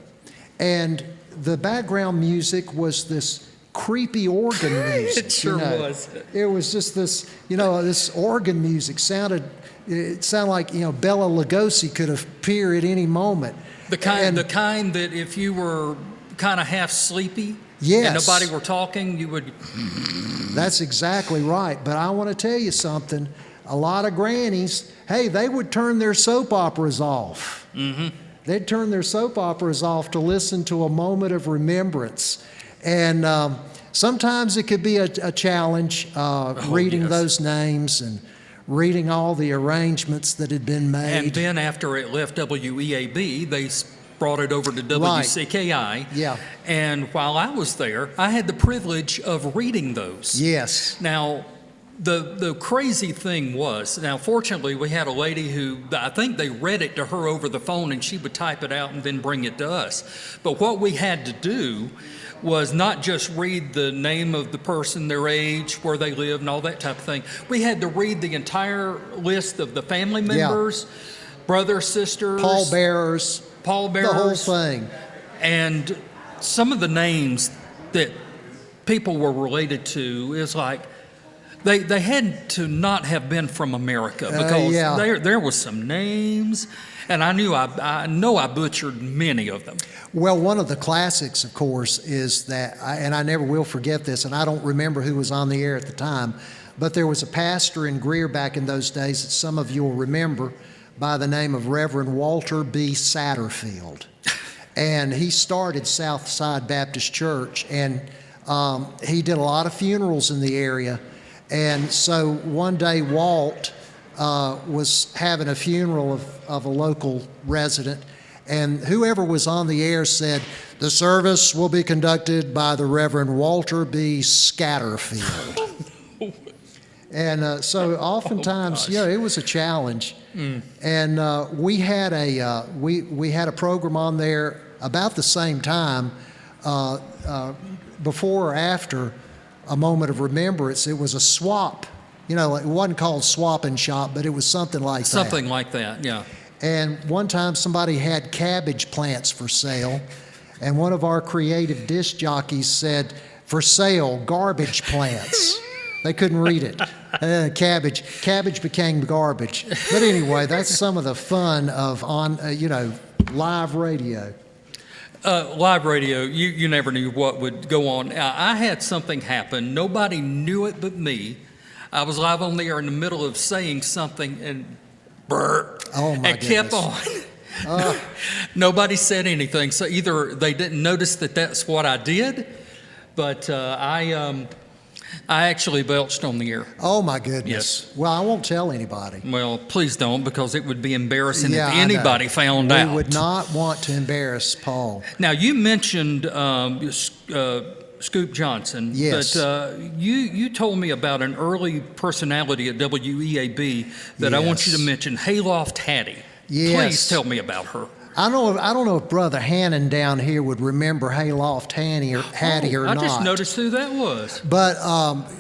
Speaker 2: And the background music was this creepy organ music.
Speaker 1: It sure was.
Speaker 2: It was just this, this organ music it sounded like, Bela Lugosi could appear at any moment.
Speaker 1: The kind that if you were kind of half sleepy,
Speaker 2: yes,
Speaker 1: and nobody were talking, you would.
Speaker 2: That's exactly right. But I want to tell you something. A lot of grannies, hey, they would turn their soap operas off. They'd turn their soap operas off to listen to a moment of remembrance. And sometimes it could be a challenge reading those names and reading all the arrangements that had been made.
Speaker 1: And then after it left WEAB, they brought it over to WCKI.
Speaker 2: Right. Yeah.
Speaker 1: And while I was there, I had the privilege of reading those.
Speaker 2: Yes.
Speaker 1: Now, the crazy thing was, now fortunately we had a lady who, I think they read it to her over the phone and she would type it out and then bring it to us. But what we had to do was not just read the name of the person, their age, where they live, and all that type of thing. We had to read the entire list of the family members, brothers, sisters,
Speaker 2: pallbearers, the whole thing.
Speaker 1: And some of the names that people were related to is like, they had to not have been from America, because there was some names, and I know I butchered many of them.
Speaker 2: Well, one of the classics, of course, is that, and I never will forget this, and I don't remember who was on the air at the time, but there was a pastor in Greer back in those days that some of you will remember by the name of Reverend Walter B. Satterfield. And he started Southside Baptist Church, and he did a lot of funerals in the area. And so one day Walt was having a funeral of a local resident, and whoever was on the air said, "The service will be conducted by the Reverend Walter B. Scatterfield." And so oftentimes, it was a challenge. And we had a program on there about the same time, before or after a moment of remembrance. It was a swap. It wasn't called Swap and Shop, but it was something like that.
Speaker 1: Something like that, yeah.
Speaker 2: And one time somebody had cabbage plants for sale, and one of our creative disc jockeys said, "For sale, garbage plants." They couldn't read it. Cabbage became garbage. But anyway, that's some of the fun of live radio.
Speaker 1: Live radio, you never knew what would go on. I had something happen. Nobody knew it but me. I was live on the air in the middle of saying something, and kept on. Nobody said anything. So either they didn't notice that that's what I did, but I actually belched on the air.
Speaker 2: Oh, my goodness.
Speaker 1: Yes.
Speaker 2: Well, I won't tell anybody.
Speaker 1: Well, please don't, because it would be embarrassing if anybody found out.
Speaker 2: We would not want to embarrass Paul.
Speaker 1: Now, you mentioned Scoop Johnson.
Speaker 2: Yes.
Speaker 1: But you told me about an early personality at WEAB that I want you to mention, Hayloft Hattie.
Speaker 2: Yes.
Speaker 1: Please tell me about her.
Speaker 2: I don't know if Brother Hannon down here would remember Hayloft Hattie or not.
Speaker 1: I just noticed who that was.
Speaker 2: But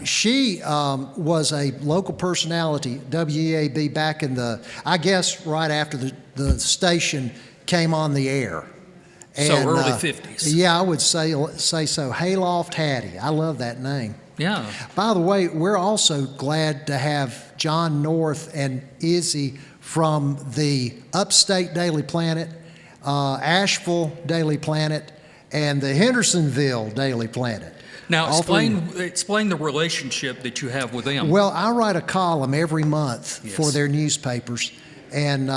Speaker 2: she was a local personality, WEAB, back in I guess right after the station came on the air.
Speaker 1: So early 50s.
Speaker 2: Yeah, I would say so. Hayloft Hattie. I love that name.
Speaker 1: Yeah.
Speaker 2: By the way, we're also glad to have John North and Izzy from the Upstate Daily Planet, Asheville Daily Planet, and the Hendersonville Daily Planet.
Speaker 1: Now, explain the relationship that you have with them.
Speaker 2: Well, I write a column every month for their newspapers, and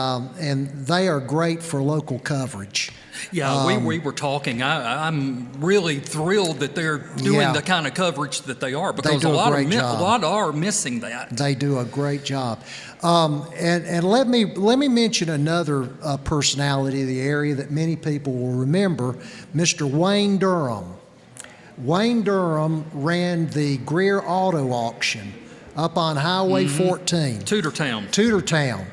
Speaker 2: they are great for local coverage.
Speaker 1: Yeah, we were talking. I'm really thrilled that they're doing the kind of coverage that they are, because a lot are missing that.
Speaker 2: They do a great job. And let me mention another personality of the area that many people will remember, Mr. Wayne Durham. Wayne Durham ran the Greer Auto Auction up on Highway 14. Tudortown.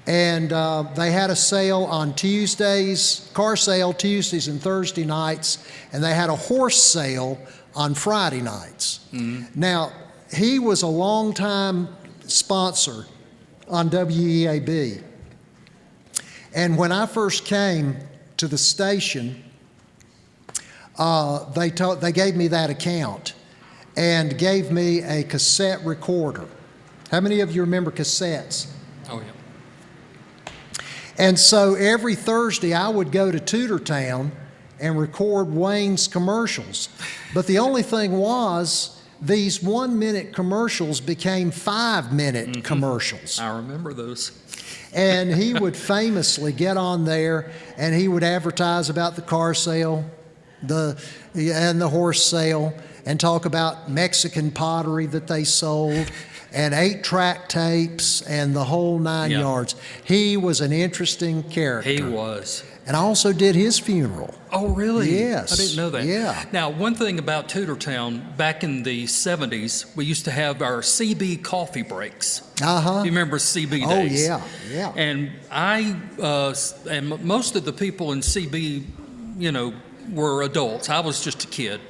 Speaker 2: And they had a sale on Tuesdays, car sale Tuesdays and Thursday nights, and they had a horse sale on Friday nights. Now, he was a longtime sponsor on WEAB. And when I first came to the station, they gave me that account and gave me a cassette recorder. How many of you remember cassettes?
Speaker 1: Oh, yeah.
Speaker 2: And so every Thursday I would go to Tutortown and record Wayne's commercials. But the only thing was, these 1-minute commercials became 5-minute commercials.
Speaker 1: I remember those.
Speaker 2: And he would famously get on there and he would advertise about the car sale and the horse sale, and talk about Mexican pottery that they sold and 8-track tapes and the whole 9
Speaker 1: Yeah.
Speaker 2: yards. He was an interesting character.
Speaker 1: He was.
Speaker 2: And I also did his funeral.
Speaker 1: Oh, really?
Speaker 2: Yes.
Speaker 1: I didn't know that.
Speaker 2: Yeah.
Speaker 1: Now, one thing about Tutortown, back in the 70s, we used to have our CB coffee breaks.
Speaker 2: Uh-huh.
Speaker 1: You remember CB
Speaker 2: Oh,
Speaker 1: days?
Speaker 2: yeah, yeah.
Speaker 1: And and most of the people in CB, were adults. I was just a kid,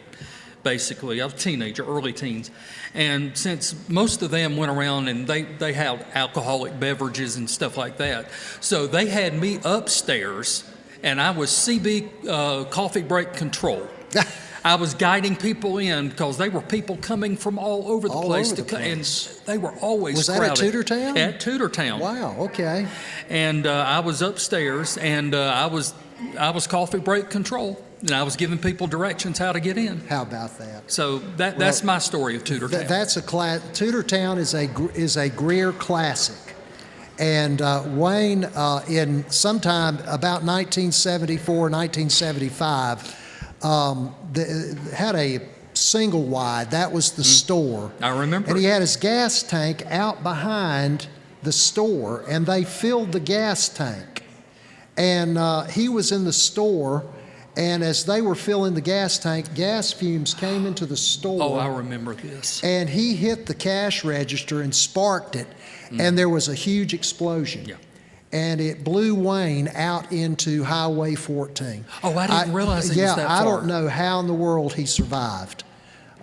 Speaker 1: basically. I was a teenager, early teens. And since most of them went around and they had alcoholic beverages and stuff like that, so they had me upstairs, and I was CB coffee break control. I was guiding people in because they were people coming from all over the
Speaker 2: All
Speaker 1: place.
Speaker 2: over the place.
Speaker 1: And they were always
Speaker 2: Was that
Speaker 1: crowded.
Speaker 2: at Tutortown?
Speaker 1: At Tutortown.
Speaker 2: Wow, okay.
Speaker 1: And I was upstairs, and I was coffee break control, and I was giving people directions how to get in.
Speaker 2: How about that?
Speaker 1: So that's my story of Tutortown.
Speaker 2: That's a class. Tutortown is a Greer classic. And Wayne, in sometime about 1974, 1975, had a single wide. That was the store.
Speaker 1: I remember.
Speaker 2: And he had his gas tank out behind the store, and they filled the gas tank. And he was in the store, and as they were filling the gas tank, gas fumes came into the store.
Speaker 1: Oh, I remember this.
Speaker 2: And he hit the cash register and sparked it, and there was a huge explosion.
Speaker 1: Yeah.
Speaker 2: And it blew Wayne out into Highway 14.
Speaker 1: Oh, I didn't realize it was that
Speaker 2: I
Speaker 1: far.
Speaker 2: don't know how in the world he survived.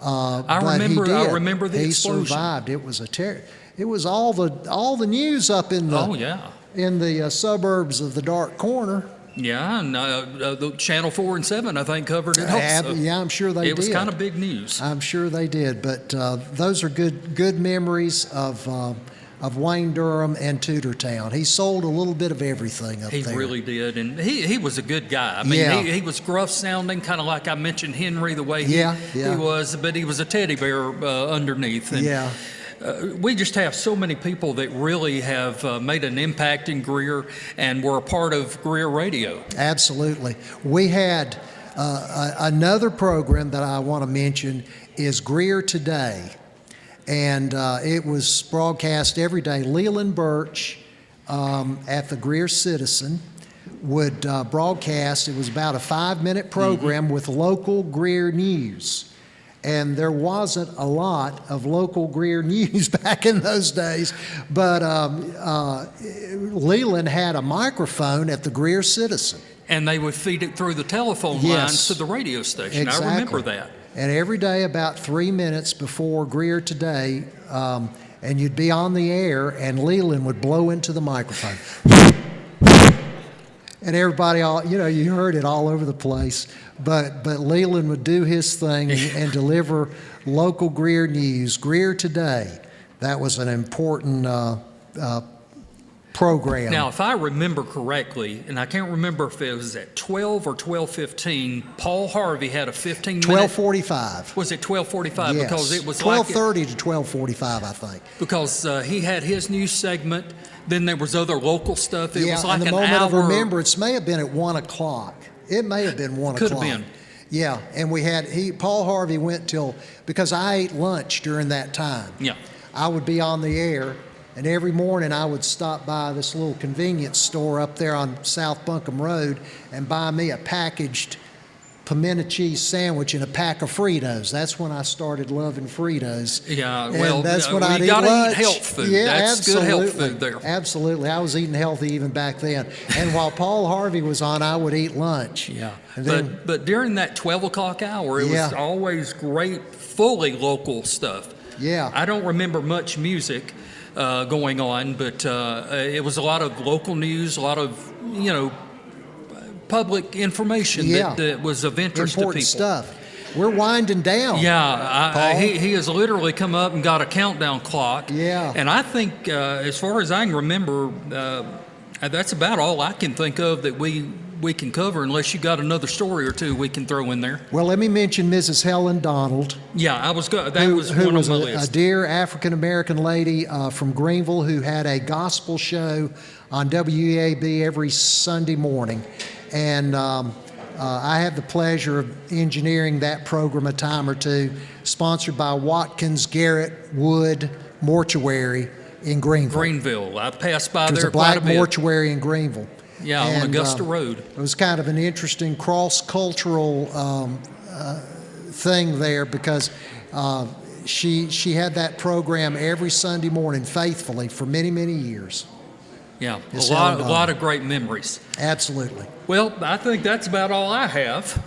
Speaker 1: I
Speaker 2: but he
Speaker 1: remember
Speaker 2: did.
Speaker 1: the
Speaker 2: he
Speaker 1: explosion.
Speaker 2: survived. It was it was all the news up in the
Speaker 1: Oh, yeah.
Speaker 2: in the suburbs of the Dark Corner.
Speaker 1: Yeah, and the Channel 4 and 7, I think, covered it also.
Speaker 2: Yeah, I'm sure they did.
Speaker 1: It was kind of big news.
Speaker 2: I'm sure they did, but those are good memories of Wayne Durham and Tutortown. He sold a little bit of everything up
Speaker 1: He
Speaker 2: there.
Speaker 1: really did, and he was a good guy. I mean,
Speaker 2: Yeah.
Speaker 1: he was gruff sounding, kind of like I mentioned Henry, the way he was, but he was a teddy bear underneath. And,
Speaker 2: Yeah.
Speaker 1: We just have so many people that really have made an impact in Greer and were a part of Greer Radio.
Speaker 2: Absolutely. We had another program that I want to mention is Greer Today. And it was broadcast every day. Leland Birch at the Greer Citizen would broadcast. It was about a 5-minute program with local Greer news. And there wasn't a lot of local Greer news back in those days. But Leland had a microphone at the Greer Citizen.
Speaker 1: And they would feed it through the telephone lines to the radio station.
Speaker 2: Exactly.
Speaker 1: I remember that.
Speaker 2: And every day about 3 minutes before Greer Today, and you'd be on the air, and Leland would blow into the microphone. And everybody, you heard it all over the place. But Leland would do his thing and deliver local Greer news. Greer Today, that was an important program.
Speaker 1: Now, if I remember correctly, and I can't remember if it was at 12 or 12:15, Paul Harvey had a 15-minute...
Speaker 2: 12:45.
Speaker 1: Was it 12:45?
Speaker 2: Yes.
Speaker 1: Because it was
Speaker 2: 12:30 to 12:45, I think.
Speaker 1: Because he had his news segment, then there was other local stuff. It was like
Speaker 2: and the
Speaker 1: an
Speaker 2: moment
Speaker 1: hour.
Speaker 2: of remembrance may have been at 1 o'clock. It may have been 1
Speaker 1: Could
Speaker 2: o'clock.
Speaker 1: have been.
Speaker 2: Yeah, and Paul Harvey went till, because I ate lunch during that time.
Speaker 1: Yeah.
Speaker 2: I would be on the air, and every morning I would stop by this little convenience store up there on South Buncombe Road and buy me a packaged pimento cheese sandwich and a pack of Fritos. That's when I started loving Fritos.
Speaker 1: Yeah,
Speaker 2: And
Speaker 1: well,
Speaker 2: that's when
Speaker 1: you
Speaker 2: I'd eat
Speaker 1: gotta
Speaker 2: lunch.
Speaker 1: eat health food.
Speaker 2: Yeah,
Speaker 1: That's
Speaker 2: absolutely.
Speaker 1: good health food there.
Speaker 2: Absolutely. I was eating healthy even back then. And while Paul Harvey was on, I would eat lunch.
Speaker 1: Yeah,
Speaker 2: And then,
Speaker 1: but during that 12 o'clock hour, it was always great, fully local stuff.
Speaker 2: Yeah.
Speaker 1: I don't remember much music, going on, but it was a lot of local news, a lot of, public information
Speaker 2: Yeah.
Speaker 1: that was of interest
Speaker 2: Important
Speaker 1: to people.
Speaker 2: stuff. We're winding down.
Speaker 1: Yeah,
Speaker 2: Paul?
Speaker 1: he has literally come up and got a countdown clock.
Speaker 2: Yeah.
Speaker 1: And I think, as far as I can remember, that's about all I can think of that we can cover, unless you got another story or two we can throw in there.
Speaker 2: Well, let me mention Mrs. Helen Donald,
Speaker 1: Yeah, that
Speaker 2: who
Speaker 1: was one
Speaker 2: was
Speaker 1: on my
Speaker 2: a
Speaker 1: list.
Speaker 2: dear African-American lady from Greenville who had a gospel show on WEAB every Sunday morning. And I had the pleasure of engineering that program a time or two, sponsored by Watkins Garrett Wood Mortuary in Greenville.
Speaker 1: Greenville. I passed by
Speaker 2: There's
Speaker 1: there
Speaker 2: a
Speaker 1: quite
Speaker 2: black
Speaker 1: a bit.
Speaker 2: mortuary in Greenville.
Speaker 1: Yeah, on
Speaker 2: And,
Speaker 1: Augusta Road.
Speaker 2: It was kind of an interesting cross-cultural thing there because she had that program every Sunday morning faithfully for many, many years.
Speaker 1: Yeah,
Speaker 2: Miss
Speaker 1: a
Speaker 2: Helen
Speaker 1: lot of great memories.
Speaker 2: Absolutely.
Speaker 1: Well, I think that's about all I have.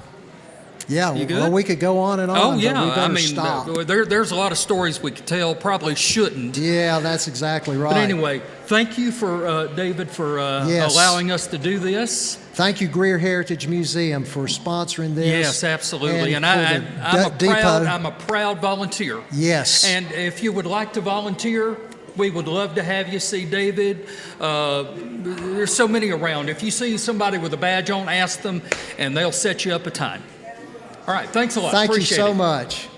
Speaker 2: Yeah,
Speaker 1: You good?
Speaker 2: well, we could go on and on,
Speaker 1: Oh,
Speaker 2: but
Speaker 1: yeah.
Speaker 2: we better
Speaker 1: I mean,
Speaker 2: stop.
Speaker 1: there's a lot of stories we could tell, probably shouldn't.
Speaker 2: Yeah, that's exactly right.
Speaker 1: But anyway, thank you for David for
Speaker 2: Yes.
Speaker 1: allowing us to do this.
Speaker 2: Thank you, Greer Heritage Museum, for sponsoring this.
Speaker 1: Yes, absolutely. And
Speaker 2: for the depot.
Speaker 1: I'm a proud volunteer.
Speaker 2: Yes.
Speaker 1: And if you would like to volunteer, we would love to have you see David. There's so many around. If you see somebody with a badge on, ask them, and they'll set you up a time. All right, thanks a lot.
Speaker 2: Thank you
Speaker 1: Appreciate
Speaker 2: so
Speaker 1: it.
Speaker 2: much.